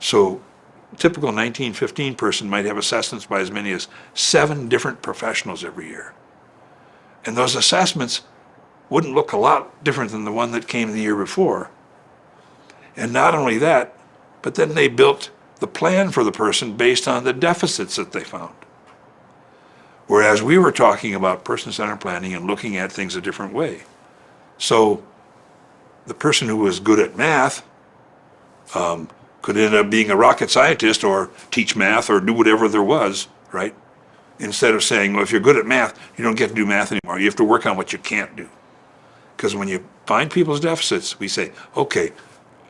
So typical 1915 person might have assessments by as many as 7 different professionals every year. And those assessments wouldn't look a lot different than the one that came the year before. And not only that, but then they built the plan for the person based on the deficits that they found. Whereas we were talking about person-centered planning and looking at things a different way. So the person who was good at math could end up being a rocket scientist or teach math or do whatever there was, right? Instead of saying, well, if you're good at math, you don't get to do math anymore. You have to work on what you can't do. Because when you find people's deficits, we say, okay,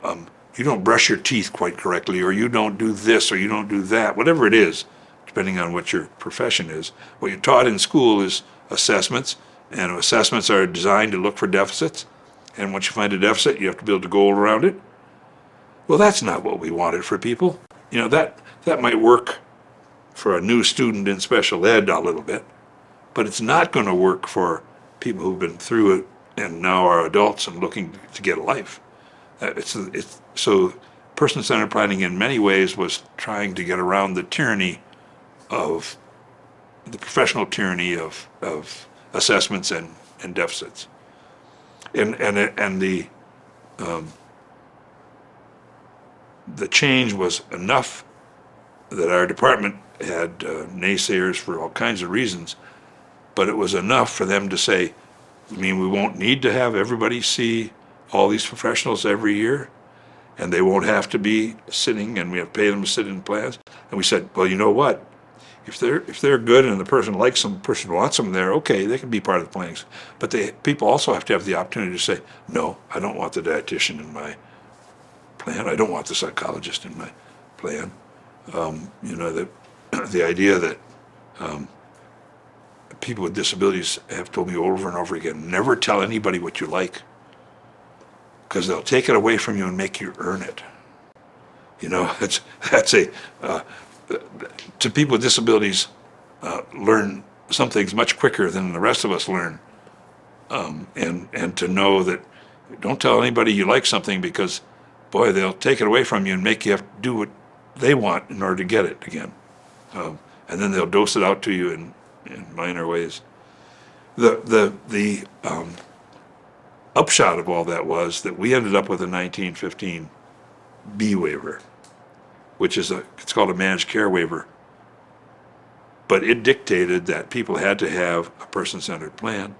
you don't brush your teeth quite correctly, or you don't do this, or you don't do that, whatever it is, depending on what your profession is. What you're taught in school is assessments, and assessments are designed to look for deficits. And once you find a deficit, you have to build a goal around it. Well, that's not what we wanted for people. You know, that might work for a new student in special ed a little bit, but it's not going to work for people who've been through it and now are adults and looking to get a life. So person-centered planning in many ways was trying to get around the tyranny of the professional tyranny of assessments and deficits. And the change was enough that our department had naysayers for all kinds of reasons, but it was enough for them to say, I mean, we won't need to have everybody see all these professionals every year, and they won't have to be sitting, and we have to pay them to sit in plans. And we said, well, you know what? If they're good and the person likes them, the person wants them there, okay, they can be part of the plans. But people also have to have the opportunity to say, no, I don't want the dietitian in my plan. I don't want the psychologist in my plan. You know, the idea that people with disabilities have told me over and over again, never tell anybody what you like, because they'll take it away from you and make you earn it. You know, to people with disabilities, learn some things much quicker than the rest of us learn. And to know that don't tell anybody you like something, because, boy, they'll take it away from you and make you have to do what they want in order to get it again. And then they'll dose it out to you in minor ways. The upshot of all that was that we ended up with a 1915 B waiver, which is it's called a managed care waiver. But it dictated that people had to have a person-centered plan.